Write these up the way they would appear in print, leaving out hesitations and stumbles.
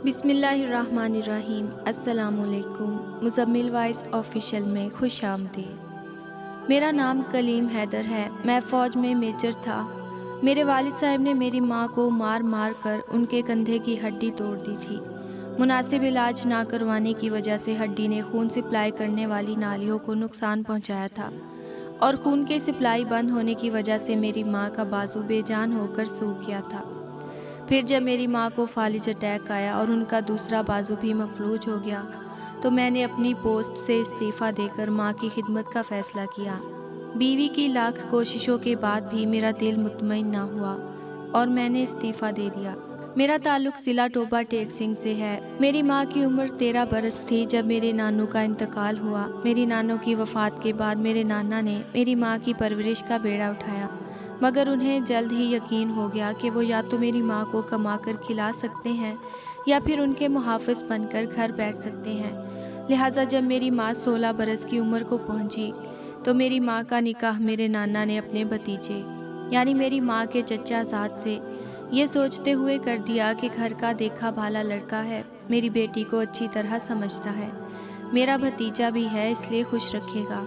بسم اللہ الرحمن الرحیم۔ السلام علیکم۔ مزمل وائس آفیشیل میں خوش آمدید۔ میرا نام کلیم حیدر ہے۔ میں فوج میں میجر تھا۔ میرے والد صاحب نے میری ماں کو مار مار کر ان کے کندھے کی ہڈی توڑ دی تھی۔ مناسب علاج نہ کروانے کی وجہ سے ہڈی نے خون سپلائی کرنے والی نالیوں کو نقصان پہنچایا تھا اور خون کی سپلائی بند ہونے کی وجہ سے میری ماں کا بازو بے جان ہو کر سوکھ گیا تھا۔ پھر جب میری ماں کو فالج اٹیک آیا اور ان کا دوسرا بازو بھی مفلوج ہو گیا تو میں نے اپنی پوسٹ سے استعفیٰ دے کر ماں کی خدمت کا فیصلہ کیا۔ بیوی کی لاکھ کوششوں کے بعد بھی میرا دل مطمئن نہ ہوا اور میں نے استعفیٰ دے دیا۔ میرا تعلق ضلع ٹوبہ ٹیک سنگھ سے ہے۔ میری ماں کی عمر 13 برس تھی جب میرے نانو کا انتقال ہوا۔ میری نانو کی وفات کے بعد میرے نانا نے میری ماں کی پرورش کا بیڑا اٹھایا، مگر انہیں جلد ہی یقین ہو گیا کہ وہ یا تو میری ماں کو کما کر کھلا سکتے ہیں یا پھر ان کے محافظ بن کر گھر بیٹھ سکتے ہیں۔ لہٰذا جب میری ماں 16 برس کی عمر کو پہنچی تو میری ماں کا نکاح میرے نانا نے اپنے بھتیجے یعنی میری ماں کے چچا زاد سے یہ سوچتے ہوئے کر دیا کہ گھر کا دیکھا بھالا لڑکا ہے، میری بیٹی کو اچھی طرح سمجھتا ہے، میرا بھتیجا بھی ہے اس لیے خوش رکھے گا۔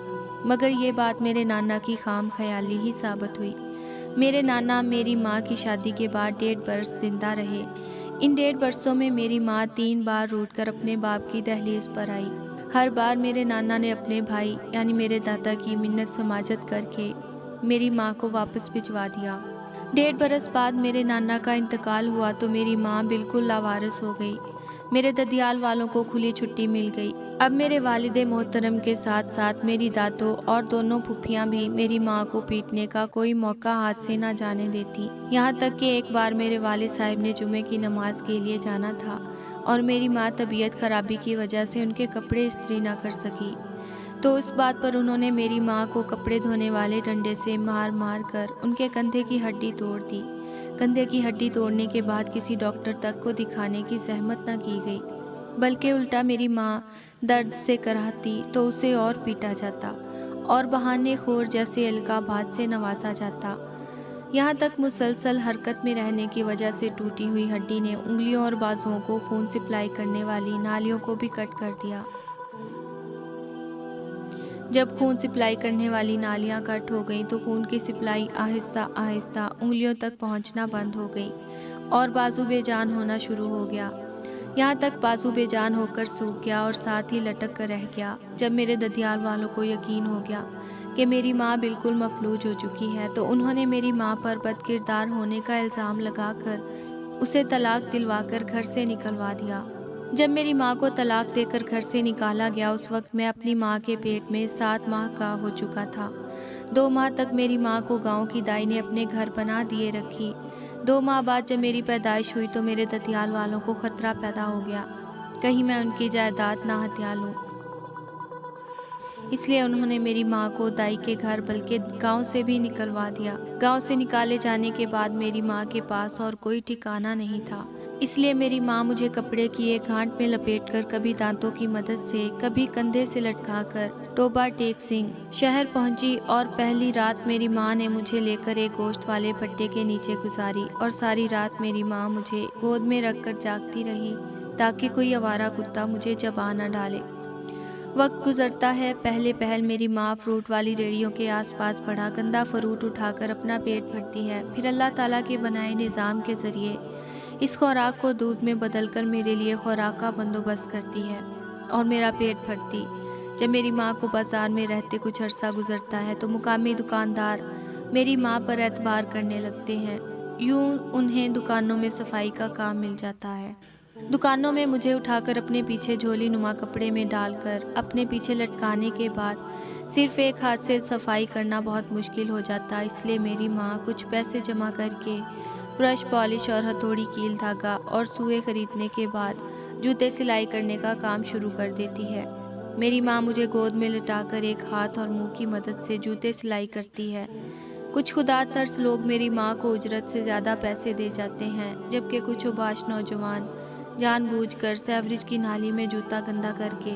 مگر یہ بات میرے نانا کی خام خیالی ہی ثابت ہوئی۔ میرے نانا میری ماں کی شادی کے بعد 1.5 برس زندہ رہے۔ ان 1.5 برسوں میں میری ماں 3 بار روٹ کر اپنے باپ کی دہلیز پر آئی۔ ہر بار میرے نانا نے اپنے بھائی یعنی میرے دادا کی منت سماجت کر کے میری ماں کو واپس بھجوا دیا۔ 1.5 برس بعد میرے نانا کا انتقال ہوا تو میری ماں بالکل لاوارث ہو گئی۔ میرے ددیال والوں کو کھلی چھٹی مل گئی۔ اب میرے والد محترم کے ساتھ ساتھ میری دادو اور دونوں پھوپھیاں بھی میری ماں کو پیٹنے کا کوئی موقع ہاتھ سے نہ جانے دیتی۔ یہاں تک کہ ایک بار میرے والد صاحب نے جمعے کی نماز کے لیے جانا تھا اور میری ماں طبیعت خرابی کی وجہ سے ان کے کپڑے استری نہ کر سکی تو اس بات پر انہوں نے میری ماں کو کپڑے دھونے والے ڈنڈے سے مار مار کر ان کے کندھے کی ہڈی توڑ دی۔ کندھے کی ہڈی توڑنے کے بعد کسی ڈاکٹر تک کو دکھانے کی زحمت نہ کی گئی، بلکہ الٹا میری ماں درد سے کراہتی تو اسے اور پیٹا جاتا اور بہانے خور جیسے القابات سے نوازا جاتا۔ یہاں تک مسلسل حرکت میں رہنے کی وجہ سے ٹوٹی ہوئی ہڈی نے انگلیوں اور بازوؤں کو خون سپلائی کرنے والی نالیوں کو بھی کٹ کر دیا۔ جب خون سپلائی کرنے والی نالیاں کٹ ہو گئیں تو خون کی سپلائی آہستہ آہستہ انگلیوں تک پہنچنا بند ہو گئی اور بازو بے جان ہونا شروع ہو گیا۔ یہاں تک بازو بے جان ہو کر سوکھ گیا اور ساتھ ہی لٹک کر رہ گیا۔ جب میرے ددیال والوں کو یقین ہو گیا کہ میری ماں بالکل مفلوج ہو چکی ہے تو انہوں نے میری ماں پر بد کردار ہونے کا الزام لگا کر اسے طلاق دلوا کر گھر سے نکلوا دیا۔ جب میری ماں کو طلاق دے کر گھر سے نکالا گیا اس وقت میں اپنی ماں کے پیٹ میں 7 ماہ کا ہو چکا تھا۔ 2 ماہ تک میری ماں کو گاؤں کی دائی نے اپنے گھر پناہ دیے رکھی۔ 2 ماہ بعد جب میری پیدائش ہوئی تو میرے ددیال والوں کو خطرہ پیدا ہو گیا کہیں میں ان کی جائیداد نہ ہتھیا لوں، اس لیے انہوں نے میری ماں کو دائی کے گھر بلکہ گاؤں سے بھی نکلوا دیا۔ گاؤں سے نکالے جانے کے بعد میری ماں کے پاس اور کوئی ٹھکانہ نہیں تھا، اس لیے میری ماں مجھے کپڑے کی ایک گھانٹ میں لپیٹ کر کبھی دانتوں کی مدد سے کبھی کندھے سے لٹکا کر ٹوبہ ٹیک سنگھ شہر پہنچی اور پہلی رات میری ماں نے مجھے لے کر ایک گوشت والے پٹے کے نیچے گزاری اور ساری رات میری ماں مجھے گود میں رکھ کر جاگتی رہی تاکہ کوئی آوارہ کتا مجھے چبا نہ ڈالے۔ وقت گزرتا ہے، پہلے پہل میری ماں فروٹ والی ریڑھیوں کے آس پاس پڑا گندا فروٹ اٹھا کر اپنا پیٹ بھرتی ہے، پھر اللہ تعالیٰ کے بنائے نظام کے ذریعے اس خوراک کو دودھ میں بدل کر میرے لیے خوراک کا بندوبست کرتی ہے اور میرا پیٹ بھرتی۔ جب میری ماں کو بازار میں رہتے کچھ عرصہ گزرتا ہے تو مقامی دکاندار میری ماں پر اعتبار کرنے لگتے ہیں، یوں انہیں دکانوں میں صفائی کا کام مل جاتا ہے۔ دکانوں میں مجھے اٹھا کر اپنے پیچھے جھولی نما کپڑے میں ڈال کر اپنے پیچھے لٹکانے کے بعد صرف ایک ہاتھ سے صفائی کرنا بہت مشکل ہو جاتا، اس لیے میری ماں کچھ پیسے جمع کر کے برش پالش اور ہتھوڑی کیل دھاگا اور سوئے خریدنے کے بعد جوتے سلائی کرنے کا کام شروع کر دیتی ہے۔ میری ماں مجھے گود میں لٹا کر ایک ہاتھ اور منہ کی مدد سے جوتے سلائی کرتی ہے۔ کچھ خدا ترس لوگ میری ماں کو اجرت سے زیادہ پیسے دے جاتے ہیں، جبکہ کچھ اوباش نوجوان جان بوجھ کر سیوریج کی نالی میں جوتا گندا کر کے